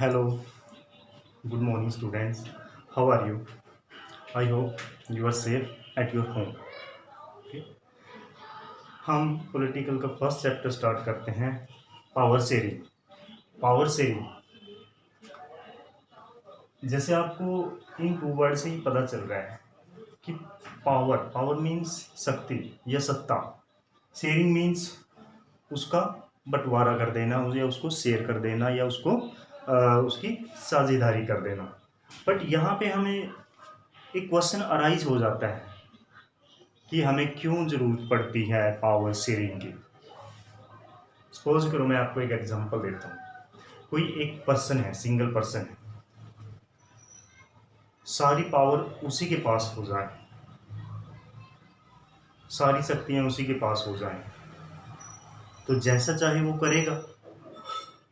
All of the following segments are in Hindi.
Hello, good morning, students. How are you? I hope you are safe at your home. Okay. हम पॉलिटिकल का फर्स्ट चैप्टर स्टार्ट करते हैं। Power sharing. पावर शेयरिंग जैसे आपको इन टू वर्ड से ही पता चल रहा है कि पावर पावर मीन्स शक्ति या सत्ता। शेयरिंग मीन्स उसका बंटवारा कर देना या उसको शेयर कर देना या उसको उसकी साझेदारी कर देना। बट यहाँ पे हमें एक क्वेश्चन अराइज हो जाता है कि हमें क्यों ज़रूरत पड़ती है पावर शेयरिंग की। सपोज करो मैं आपको एक एग्जांपल देता हूँ। कोई एक पर्सन है, सिंगल पर्सन है, सारी पावर उसी के पास हो जाए, सारी शक्तियाँ उसी के पास हो जाएं, तो जैसा चाहे वो करेगा,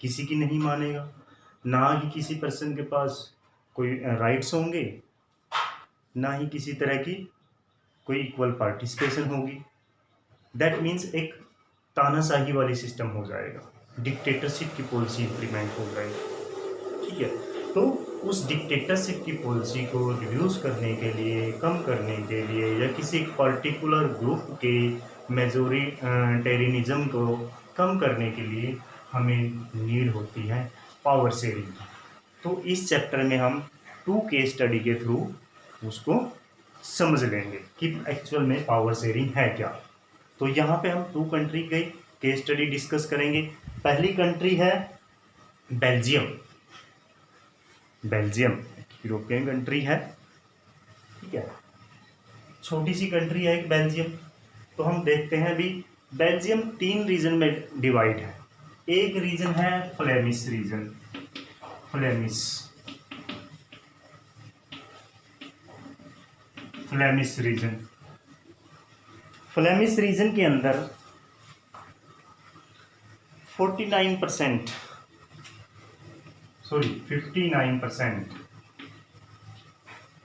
किसी की नहीं मानेगा। ना ही किसी पर्सन के पास कोई राइट्स होंगे, ना ही किसी तरह की कोई इक्वल पार्टिसिपेशन होगी। दैट मीन्स एक तानाशाही वाली सिस्टम हो जाएगा, डिक्टेटरशिप की पॉलिसी इम्प्लीमेंट हो जाएगी। ठीक है, तो उस डिक्टेटरशिप की पॉलिसी को रिड्यूस करने के लिए, कम करने के लिए, या किसी एक पर्टिकुलर ग्रुप के मेजोरिटेरियनिज्म को कम करने के लिए हमें नीड होती है पावर शेयरिंग की। तो इस चैप्टर में हम 2 केस स्टडी के थ्रू उसको समझ लेंगे कि एक्चुअल में पावर शेयरिंग है क्या। तो यहाँ पे हम 2 कंट्री के केस स्टडी डिस्कस करेंगे। पहली कंट्री है बेल्जियम। बेल्जियम यूरोपियन कंट्री है, ठीक है, छोटी सी कंट्री है एक बेल्जियम। तो हम देखते हैं अभी बेल्जियम 3 रीजन में डिवाइड है। एक रीजन है Flemish region, Flemish region. Flemish region के अंदर 59%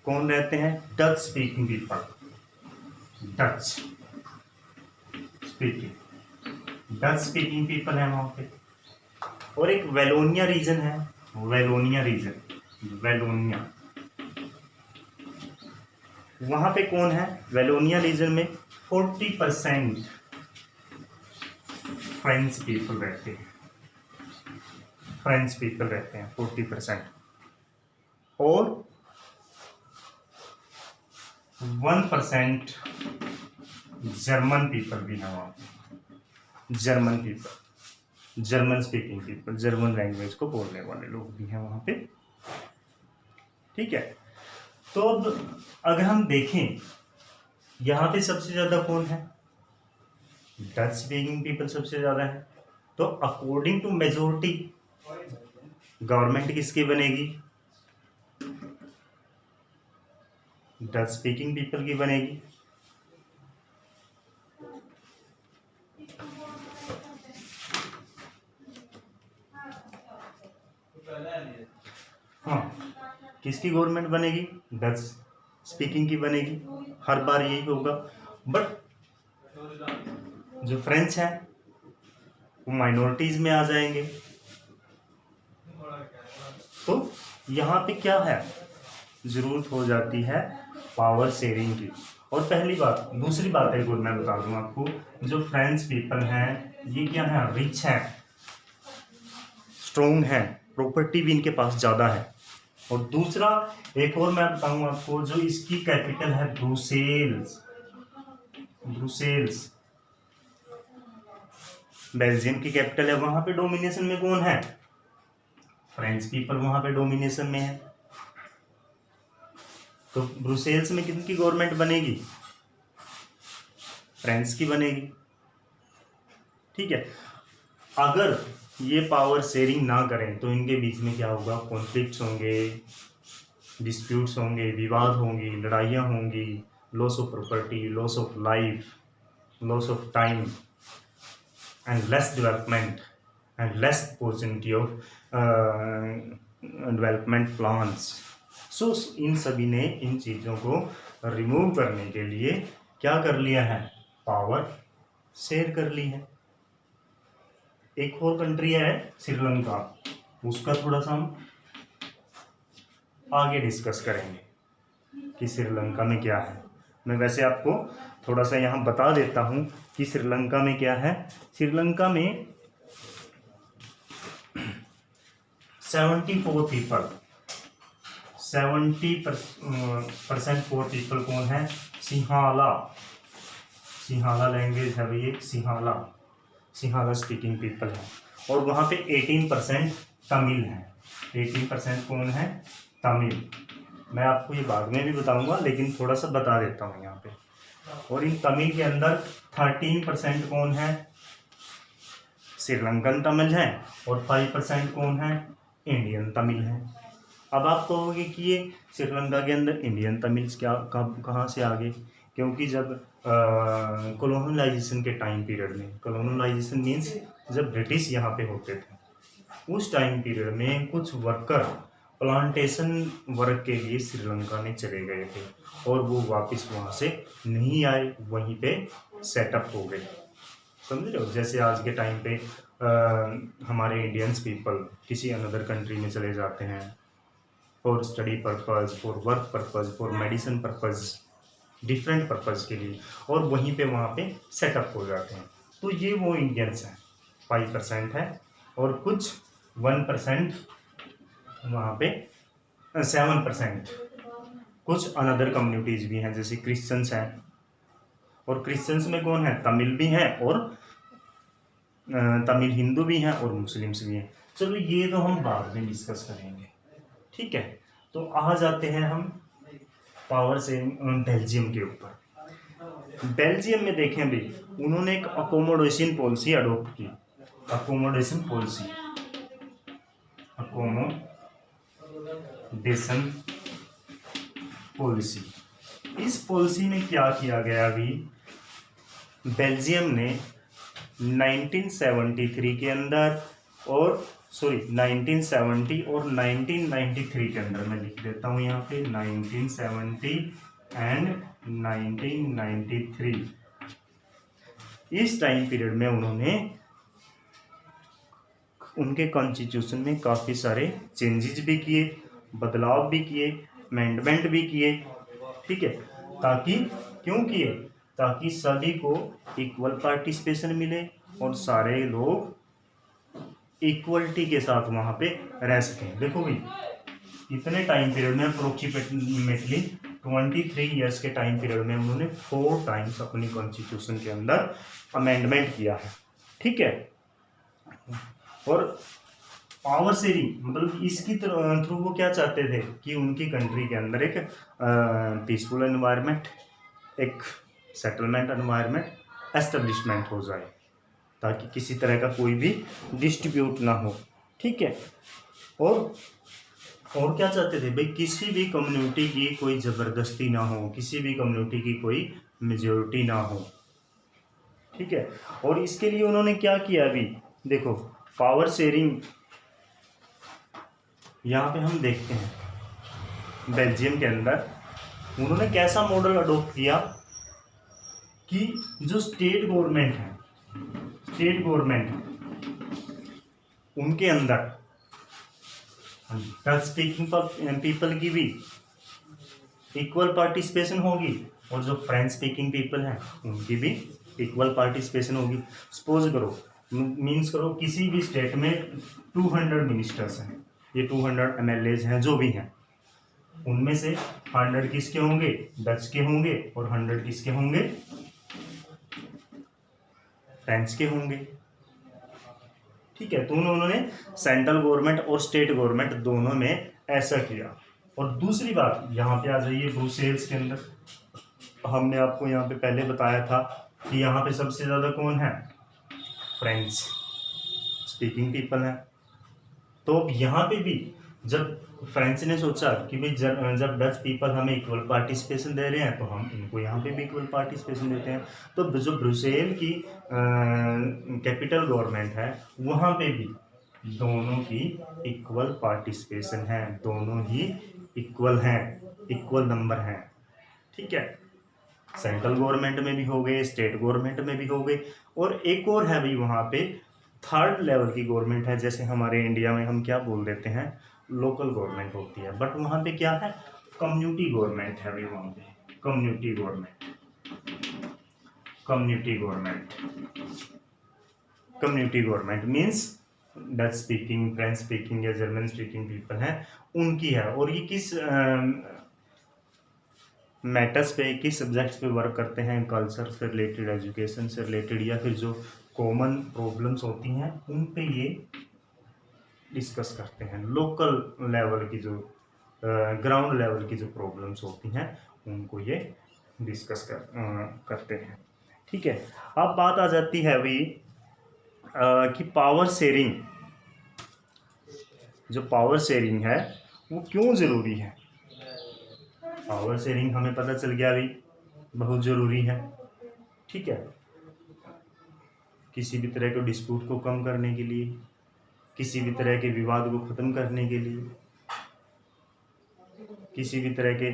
कौन रहते हैं? Dutch speaking people, Dutch speaking people है वहां पे। और एक वेलोनिया रीजन है, वेलोनिया वहां पे कौन है? वेलोनिया रीजन में 40% फ्रेंच पीपल रहते हैं, 40%। और 1% जर्मन पीपल भी है वहां पे। German speaking people, German language को बोलने वाले लोग भी हैं वहां पे। ठीक है, तो अब अगर हम देखें यहाँ पे सबसे ज्यादा कौन है? डच स्पीकिंग पीपल सबसे ज्यादा है। तो अकॉर्डिंग टू मेजोरिटी गवर्नमेंट किसकी बनेगी? डच स्पीकिंग पीपल की बनेगी। हाँ, किसकी गवर्नमेंट बनेगी? डच स्पीकिंग की बनेगी। हर बार यही होगा। बट जो फ्रेंच है वो माइनॉरिटीज में आ जाएंगे। तो यहाँ पे क्या है? जरूरत हो जाती है पावर शेयरिंग की। और पहली बात, दूसरी बात एक और मैं बता दूं आपको, जो फ्रेंच पीपल हैं ये क्या है? रिच है, स्ट्रोंग है, प्रॉपर्टी भी इनके पास ज़्यादा है। और दूसरा एक और मैं बताऊं आपको, जो इसकी कैपिटल है ब्रुसेल्स। बेल्जियम की कैपिटल है, वहां पे डोमिनेशन में कौन है? फ्रेंच पीपल वहां पे डोमिनेशन में है। तो ब्रुसेल्स में किसकी गवर्नमेंट बनेगी? फ्रेंच की बनेगी। ठीक है, अगर ये पावर शेयरिंग ना करें तो इनके बीच में क्या होगा? कॉन्फ्लिक्ट्स होंगे, डिस्प्यूट्स होंगे, विवाद होंगी, लड़ाइयाँ होंगी, loss of property, loss of life, loss of time and less development and less opportunity of development plans. So इन सभी ने इन चीज़ों को रिमूव करने के लिए क्या कर लिया है? पावर शेयर कर ली है। एक और कंट्री है श्रीलंका, उसका थोड़ा सा हम आगे डिस्कस करेंगे कि श्रीलंका में क्या है। मैं वैसे आपको थोड़ा सा यहाँ बता देता हूँ कि श्रीलंका में क्या है। श्रीलंका में 74 पीपल 70% पोर पीपल कौन है? सिंहाला। सिंहाला लैंग्वेज है भाई, एक सिंहाला स्पीकिंग पीपल है। और वहाँ पे 18% तमिल है। 18% कौन है? तमिल। मैं आपको ये बाद में भी बताऊंगा, लेकिन थोड़ा सा बता देता हूँ यहाँ पे। और इन तमिल के अंदर 13% कौन है? श्रीलंकन तमिल है। और 5% कौन है? इंडियन तमिल है। अब आप कहोगे कि ये श्रीलंका के अंदर इंडियन तमिल्स क्या कहाँ से आ गए? क्योंकि जब कॉलोनलाइजेशन के टाइम पीरियड में, कॉलोनलाइजेशन मीन्स जब ब्रिटिश यहाँ पे होते थे, उस टाइम पीरियड में कुछ वर्कर प्लांटेशन वर्क के लिए श्रीलंका में चले गए थे और वो वापस वहाँ से नहीं आए, वहीं पे सेटअप हो गए। समझ रहे हो? जैसे आज के टाइम पे हमारे इंडियंस पीपल किसी अनदर कंट्री में चले जाते हैं for study purpose, for work purpose, for medicine purpose, different purpose के लिए, और वहीं पे वहाँ पे सेटअप हो जाते हैं। तो ये वो इंडियंस हैं, 5% है। और कुछ 1% वहाँ पे 7% कुछ अनदर कम्युनिटीज़ भी हैं, जैसे क्रिश्चियंस हैं। और क्रिश्चियंस में कौन है? तमिल भी हैं, और तमिल हिंदू भी हैं, और मुस्लिम्स भी हैं। चलो ये तो हम बाद में डिस्कस करेंगे, ठीक है। तो आ जाते हैं हम पावर से बेल्जियम के ऊपर। बेल्जियम में देखें भी, उन्होंने एक अकोमोडेशन पॉलिसी अडॉप्ट की। Accommodation policy, accommodation policy. इस पॉलिसी में क्या किया गया? अभी बेल्जियम ने 1973 के अंदर और 1970 और 1993 के अंदर, मैं लिख देता हूँ यहाँ पे 1970 एंड 1993, इस टाइम पीरियड में उन्होंने उनके कॉन्स्टिट्यूशन में काफ़ी सारे चेंजेस भी किए, बदलाव भी किए, अमेंडमेंट भी किए, ठीक है। ताकि क्यों किए? ताकि सभी को इक्वल पार्टिसिपेशन मिले और सारे लोग इक्वलिटी के साथ वहाँ पे रह सकें। देखो भाई, इतने टाइम पीरियड में अप्रोक्सीमेटली 23 ईयर्स के टाइम पीरियड में उन्होंने 4 टाइम्स अपनी कॉन्स्टिट्यूशन के अंदर अमेंडमेंट किया है, ठीक है। और पावर शेयरिंग, मतलब इसकी थ्रू वो क्या चाहते थे कि उनकी कंट्री के अंदर एक पीसफुल एनवायरनमेंट, एक सेटलमेंट एनवायरनमेंट एस्टेब्लिशमेंट हो जाए, ताकि किसी तरह का कोई भी डिस्ट्रीब्यूट ना हो, ठीक है। और क्या चाहते थे भाई? किसी भी कम्युनिटी की कोई ज़बरदस्ती ना हो, किसी भी कम्युनिटी की कोई मेजोरिटी ना हो, ठीक है। और इसके लिए उन्होंने क्या किया? अभी देखो, पावर शेयरिंग यहाँ पे हम देखते हैं बेल्जियम के अंदर उन्होंने कैसा मॉडल अडॉप्ट किया कि जो स्टेट गवर्नमेंट है, स्टेट गवर्नमेंट उनके अंदर डच स्पीकिंग पीपल की भी इक्वल पार्टिसिपेशन होगी, और जो फ्रेंच स्पीकिंग पीपल हैं उनकी भी इक्वल पार्टिसिपेशन होगी। सपोज करो, मीन्स करो, किसी भी स्टेट में 200 मिनिस्टर्स हैं, ये 200 MLAs हैं जो भी हैं, उनमें से 100 किसके होंगे? डच के होंगे, और 100 किसके होंगे? फ्रेंच के होंगे, ठीक है। तो उन्होंने सेंट्रल गवर्नमेंट और स्टेट गवर्नमेंट दोनों में ऐसा किया। और दूसरी बात, यहाँ पे आ जाइए ब्रुसेल्स के अंदर, हमने आपको यहाँ पे पहले बताया था कि यहाँ पे सबसे ज़्यादा कौन है? फ्रेंच स्पीकिंग पीपल हैं। तो अब यहाँ पे भी जब फ्रेंच ने सोचा कि भाई जब डच पीपल हमें इक्वल पार्टिसिपेशन दे रहे हैं तो हम इनको यहाँ पे भी इक्वल पार्टिसिपेशन देते हैं, तो जो ब्रुसेल की कैपिटल गवर्नमेंट है वहाँ पे भी दोनों की इक्वल पार्टिसिपेशन है, दोनों ही इक्वल हैं, इक्वल नंबर हैं, ठीक है। सेंट्रल गवर्नमेंट में भी हो गए, स्टेट गवर्नमेंट में भी हो गए। और एक और है भाई वहाँ पे थर्ड लेवल की गवर्नमेंट है, जैसे हमारे इंडिया में हम क्या बोल देते हैं, लोकल गवर्नमेंट होती है, बट वहाँ पे क्या है, कम्युनिटी गवर्नमेंट है भाई, वहाँ पे community government, community government, community government means Dutch speaking, French speaking या जर्मन स्पीकिंग पीपल हैं उनकी है। और ये किस मैटर्स पे, किस सब्जेक्ट्स पे वर्क करते हैं, कल्चर से रिलेटेड, एजुकेशन से रिलेटेड, या फिर जो कॉमन प्रॉब्लम्स होती हैं उन पे ये डिस्कस करते हैं। लोकल लेवल की जो ग्राउंड लेवल की जो प्रॉब्लम्स होती हैं उनको ये डिस्कस करते हैं। ठीक है, अब बात आ जाती है अभी कि पावर शेयरिंग, जो पावर शेयरिंग है वो क्यों ज़रूरी है। पावर शेयरिंग हमें पता चल गया अभी बहुत ज़रूरी है। ठीक है, किसी भी तरह के डिस्प्यूट को कम करने के लिए, किसी भी तरह के विवाद को ख़त्म करने के लिए, किसी भी तरह के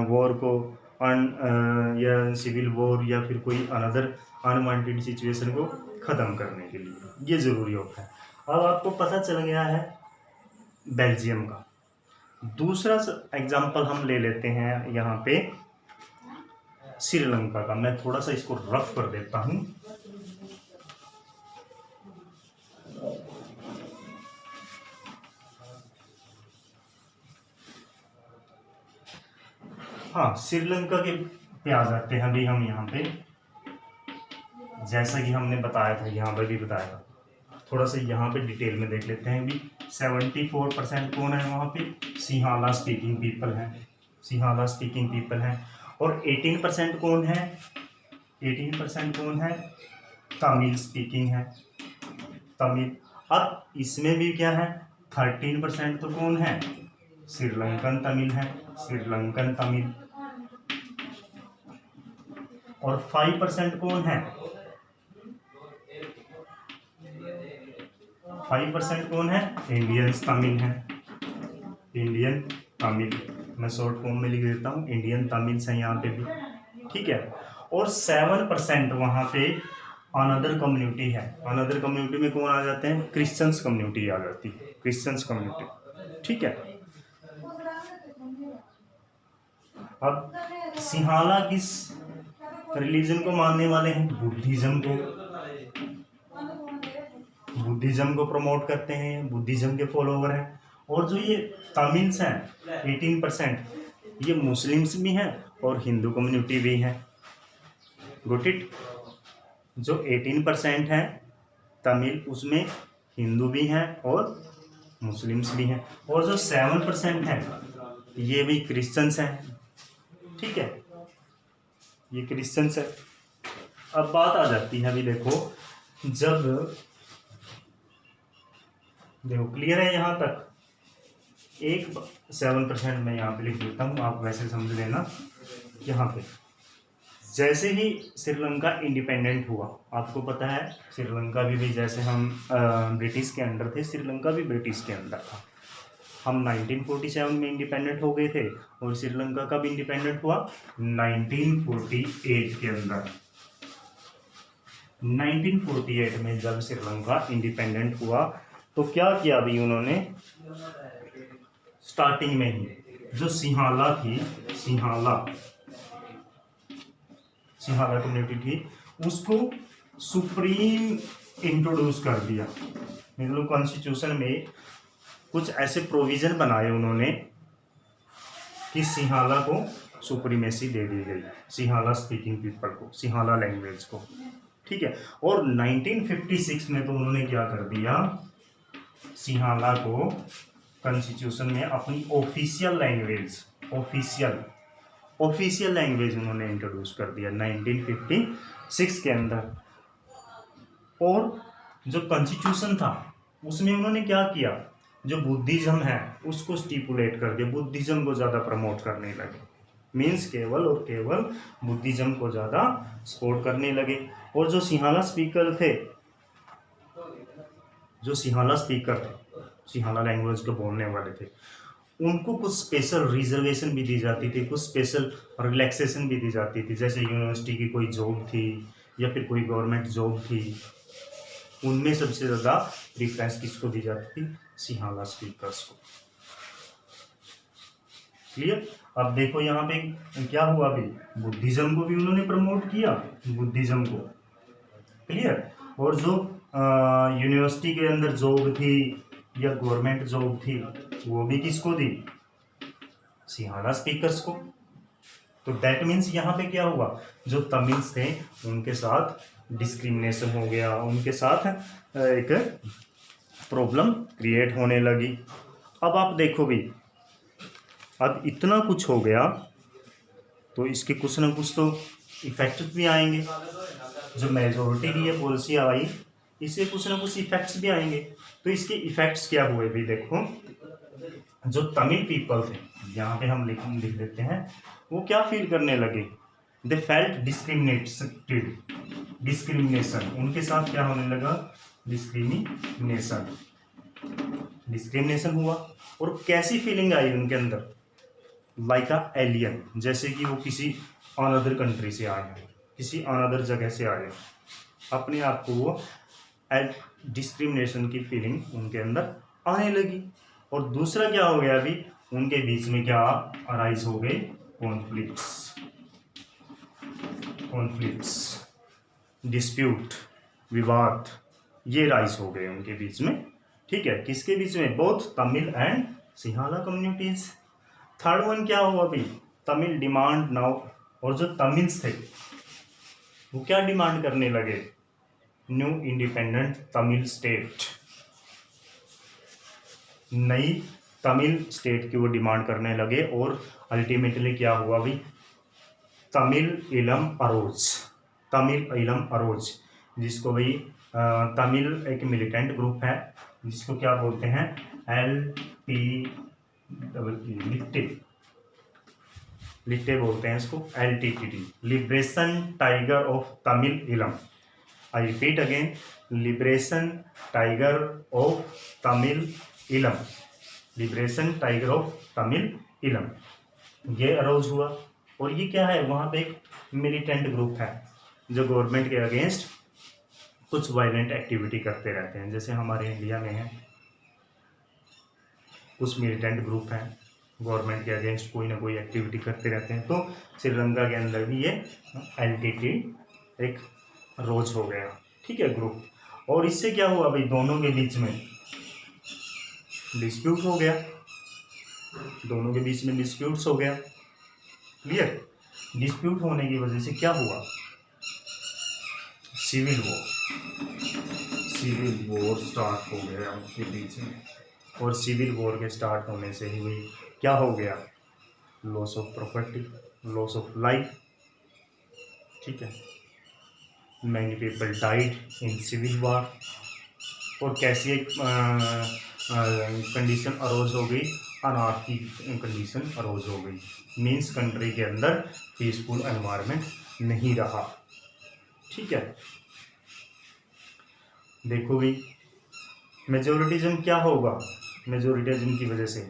वॉर को या सिविल वॉर या फिर कोई अनदर अनवांटेड सिचुएशन को ख़त्म करने के लिए ये ज़रूरी होता है। अब आपको पता चल गया है बेल्जियम का। दूसरा एग्जाम्पल हम ले लेते हैं यहाँ पे श्रीलंका का। मैं थोड़ा सा इसको रफ कर देता हूँ। हाँ, श्रीलंका के पे आ जाते हैं अभी हम यहाँ पे। जैसा कि हमने बताया था, यहाँ पर भी बताया था, थोड़ा सा यहाँ पे डिटेल में देख लेते हैं। अभी 74% कौन है वहाँ पे, सिंहाला स्पीकिंग पीपल हैं, सिंहाला स्पीकिंग पीपल हैं। और 18% कौन है, 18% कौन है, तमिल स्पीकिंग है, तमिल। अब इसमें भी क्या है, 13% तो कौन है, श्रीलंकन तमिल है, श्रीलंकन तमिल। और 5% कौन है, 5% कौन है, इंडियन तमिल है, इंडियन तमिल। मैं शॉर्ट फॉर्म में लिख देता हूँ, इंडियन तमिल्स हैं यहाँ पे भी। ठीक है, और 7% वहाँ पे अनदर कम्युनिटी है। अनदर कम्युनिटी में कौन आ जाते हैं, क्रिश्चियंस कम्युनिटी आ जाती है, क्रिश्चियंस कम्युनिटी। ठीक है, अब सिंहाला किस रिलीजन को मानने वाले हैं, बुद्धिज्म को, बुद्धिज्म को प्रमोट करते हैं, बुद्धिज्म के फॉलोवर हैं। और जो ये तमिल्स हैं 18%, ये मुस्लिम्स भी हैं और हिंदू कम्युनिटी भी है। Got it. जो 18% है तमिल, उसमें हिंदू भी हैं और मुस्लिम्स भी हैं। और जो 7% है ये भी क्रिश्चियंस हैं। ठीक है, ये क्रिश्चियंस है। अब बात आ जाती है अभी देखो, जब देखो क्लियर है यहाँ तक, 7% मैं यहाँ पे लिख देता हूँ, आप वैसे समझ लेना। यहाँ पे जैसे ही श्रीलंका इंडिपेंडेंट हुआ, आपको पता है श्रीलंका भी जैसे हम ब्रिटिश के अंडर थे, श्रीलंका भी ब्रिटिश के अंडर था। हम 1947 में इंडिपेंडेंट हो गए थे और श्रीलंका कब इंडिपेंडेंट हुआ, 1948 के अंदर। 1948 में जब श्रीलंका इंडिपेंडेंट हुआ तो क्या किया अभी उन्होंने, स्टार्टिंग में ही जो सिंहाला थी, सिंहाला कम्युनिटी थी, उसको सुप्रीम इंट्रोड्यूस कर दिया। मतलब कॉन्स्टिट्यूशन में कुछ ऐसे प्रोविजन बनाए उन्होंने कि सिंहाला को सुप्रीमेसी दे दी गई, सिंहाला स्पीकिंग पीपल को, सिंहाला लैंग्वेज को। ठीक है, और 1956 में तो उन्होंने क्या कर दिया, सिंहाला को कॉन्स्टिट्यूशन में अपनी ऑफिशियल लैंग्वेज उन्होंने इंट्रोड्यूस कर दिया 1956 के अंदर। और जो कॉन्स्टिट्यूशन था उसमें उन्होंने क्या किया, जो बुद्धिज्म है उसको स्टिपुलेट कर दिया, बुद्धिज्म को ज़्यादा प्रमोट करने लगे। मीन्स केवल और केवल बुद्धिज्म को ज़्यादा सपोर्ट करने लगे। और जो सिंहाला स्पीकर थे, सिंहाला लैंग्वेज को बोलने वाले थे, उनको कुछ स्पेशल रिजर्वेशन भी दी जाती थी, कुछ स्पेशल रिलैक्सेशन भी दी जाती थी। जैसे यूनिवर्सिटी की कोई जॉब थी या फिर कोई गवर्नमेंट जॉब थी, उनमें सबसे ज़्यादा प्रीफ्रेंस किसको दी जाती थी? सिंहाला स्पीकर्स को। क्लियर? अब देखो यहाँ पे क्या हुआ, अभी बुद्धिज्म को भी उन्होंने प्रमोट किया, बुद्धिज्म को। क्लियर? और जो यूनिवर्सिटी के अंदर जॉब थी या गवर्नमेंट जॉब थी वो भी किसको दी? सिंहाला स्पीकर्स को। तो दैट मीन्स यहाँ पे क्या हुआ, जो तमिल्स थे उनके साथ डिस्क्रिमिनेशन हो गया, उनके साथ एक प्रॉब्लम क्रिएट होने लगी। अब आप देखो भी, अब इतना कुछ हो गया तो इसके कुछ ना कुछ तो इफेक्ट्स भी आएंगे। जो मेजोरिटी की ये पॉलिसी आई, इससे कुछ ना कुछ इफेक्ट्स भी आएंगे। तो इसके इफेक्ट्स क्या हुए भी देखो, जो तमिल पीपल थे, यहाँ पे हम लिख देते हैं, वो क्या फील करने लगे? दे फेल्ट डिस्क्रिमिनेशन, उनके साथ क्या होने लगा? डिस्क्रिमिनेशन हुआ। और कैसी फीलिंग आई उनके अंदर? लाइक अ एलियन, जैसे कि वो किसी अनदर कंट्री से आए हैं, किसी अनदर जगह से आए हैं, अपने आप को वो डिस्क्रिमिनेशन की फीलिंग उनके अंदर आने लगी। और दूसरा क्या हो गया, अभी उनके बीच में क्या अराइज हो गए? कॉन्फ्लिक्ट्स, डिस्प्यूट, विवाद, ये राइज हो गए उनके बीच में। ठीक है, किसके बीच में? Both Tamil and Sinhala communities. Third one क्या हुआ अभी? तमिल डिमांड नाउ, और जो तमिल्स थे वो क्या डिमांड करने लगे? न्यू इंडिपेंडेंट तमिल स्टेट, नई तमिल स्टेट की वो डिमांड करने लगे। और अल्टीमेटली क्या हुआ भी? तमिल इलम अरोज, जिसको भाई तमिल एक मिलिटेंट ग्रुप है, जिसको क्या बोलते हैं? लिट्टे बोलते हैं इसको, LTTD, liberation tiger of Tamil Eelam. I repeat again, liberation tiger of Tamil Eelam, liberation tiger of Tamil इलम, ये अरोज हुआ। और ये क्या है? वहाँ पे एक मिलिटेंट ग्रुप है जो गवर्नमेंट के अगेंस्ट कुछ वायलेंट एक्टिविटी करते रहते हैं। जैसे हमारे इंडिया में है, कुछ मिलिटेंट ग्रुप हैं गवर्नमेंट के अगेंस्ट कोई ना कोई एक्टिविटी करते रहते हैं। तो श्रीलंका के अंदर भी ये LTT एक रोज हो गया, ठीक है, ग्रुप। और इससे क्या हुआ भाई? दोनों के बीच में डिस्प्यूट हो गया, दोनों के बीच में डिस्प्यूट्स हो गया। क्लियर? डिस्प्यूट होने की वजह से क्या हुआ? सिविल वॉर स्टार्ट हो गया उनके बीच में। और सिविल वॉर के स्टार्ट होने से ही क्या हो गया? Loss of property, loss of life. ठीक है, many people died in civil war. और कैसी एक कंडीशन अरोज हो गई? अनार्की कंडीशन अरोज हो गई। मीन्स कंट्री के अंदर पीसफुल एनवायरनमेंट नहीं रहा। ठीक है, देखो भी मेजोरिटिज्म क्या होगा? मेजोरिटिज्म की वजह से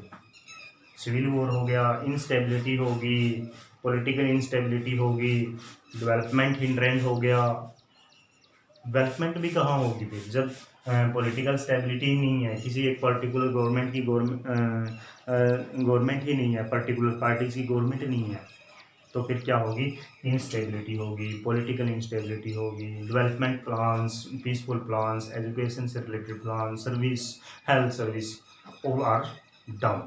सिविल वॉर हो गया, इंस्टेबिलिटी होगी, पॉलिटिकल इंस्टेबिलिटी होगी, डेवलपमेंट हिंड्रेंस हो गया। डेवलपमेंट भी कहाँ होगी फिर, जब पॉलिटिकल स्टेबिलिटी ही नहीं है, किसी एक पर्टिकुलर गवर्नमेंट ही नहीं है, पर्टिकुलर पार्टीज की गवर्नमेंट नहीं है, तो फिर क्या होगी? इंस्टेबिलिटी होगी, पॉलिटिकल इंस्टेबिलिटी होगी, development plans, peaceful plans, education से related plan, service, health service, all are down.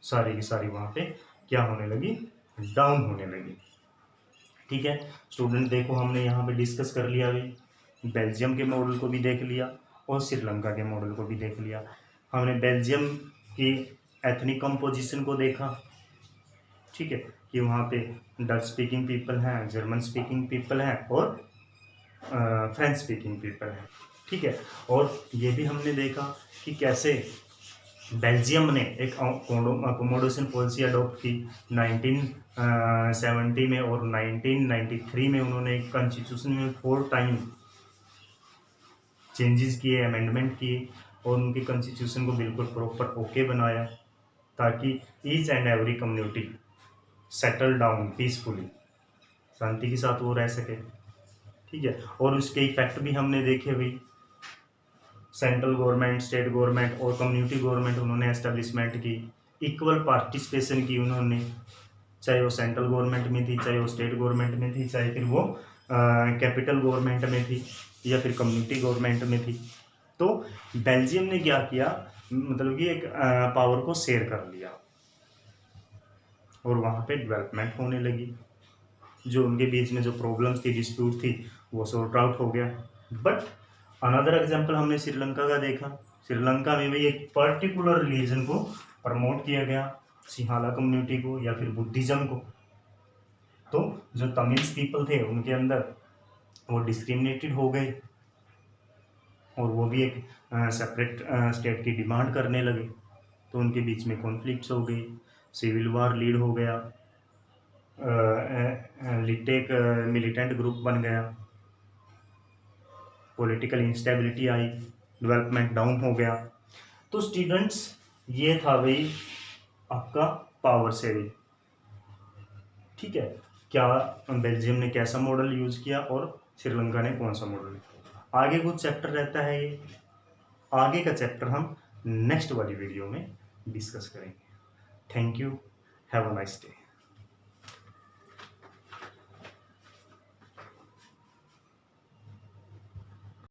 सारी की सारी वहाँ पे क्या होने लगी? डाउन होने लगी। ठीक है स्टूडेंट, देखो हमने यहाँ पे डिस्कस कर लिया अभी, बेल्जियम के मॉडल को भी देख लिया और श्रीलंका के मॉडल को भी देख लिया। हमने बेल्जियम की एथनिक कंपोजिशन को देखा, ठीक है, कि वहाँ पे डच स्पीकिंग पीपल हैं, जर्मन स्पीकिंग पीपल हैं और फ्रेंच स्पीकिंग पीपल हैं। ठीक है, और ये भी हमने देखा कि कैसे बेल्जियम ने एक अकोमोडेशन पॉलिसी अडॉप्ट की 1970 में, और 1993 में उन्होंने कॉन्स्टिट्यूशन में 4 टाइम चेंजेस किए, अमेंडमेंट किए, और उनके कॉन्स्टिट्यूशन को बिल्कुल प्रॉपर ओके बनाया, ताकि each and every community settle down peacefully, शांति के साथ वो रह सके। ठीक है, और उसके इफेक्ट भी हमने देखे भाई, सेंट्रल गवर्नमेंट, स्टेट गवर्नमेंट और कम्युनिटी गवर्नमेंट उन्होंने एस्टेब्लिशमेंट की, इक्वल पार्टिसिपेशन की उन्होंने, चाहे वो सेंट्रल गवर्नमेंट में थी, चाहे वो स्टेट गवर्नमेंट में थी, चाहे फिर वो कैपिटल गवर्नमेंट में थी या फिर कम्युनिटी गवर्नमेंट में थी। तो बेल्जियम ने क्या किया, मतलब कि एक पावर को शेयर कर लिया और वहाँ पे डेवलपमेंट होने लगी। जो उनके बीच में जो प्रॉब्लम्स थी, डिस्प्यूट थी, वो सॉर्ट आउट हो गया। बट अनदर एग्जांपल हमने श्रीलंका का देखा। श्रीलंका में भी एक पर्टिकुलर रिलीजन को प्रमोट किया गया, सिंहाला कम्युनिटी को या फिर बुद्धिज्म को। तो जो तमिल्स पीपल थे उनके अंदर वो डिस्क्रिमिनेटेड हो गए और वो भी एक सेपरेट स्टेट की डिमांड करने लगे। तो उनके बीच में कॉन्फ्लिक्ट्स हो गई, सिविल वार लीड हो गया, एक मिलिटेंट ग्रुप बन गया, पॉलिटिकल इंस्टेबिलिटी आई, डेवलपमेंट डाउन हो गया। तो स्टूडेंट्स ये था भाई आपका पावर शेयरिंग। ठीक है, क्या बेल्जियम ने कैसा मॉडल यूज किया और श्रीलंका ने कौन सा मॉडल। आगे कुछ चैप्टर रहता है, ये आगे का चैप्टर हम नेक्स्ट वाली वीडियो में डिस्कस करेंगे। Thank you, have a nice day.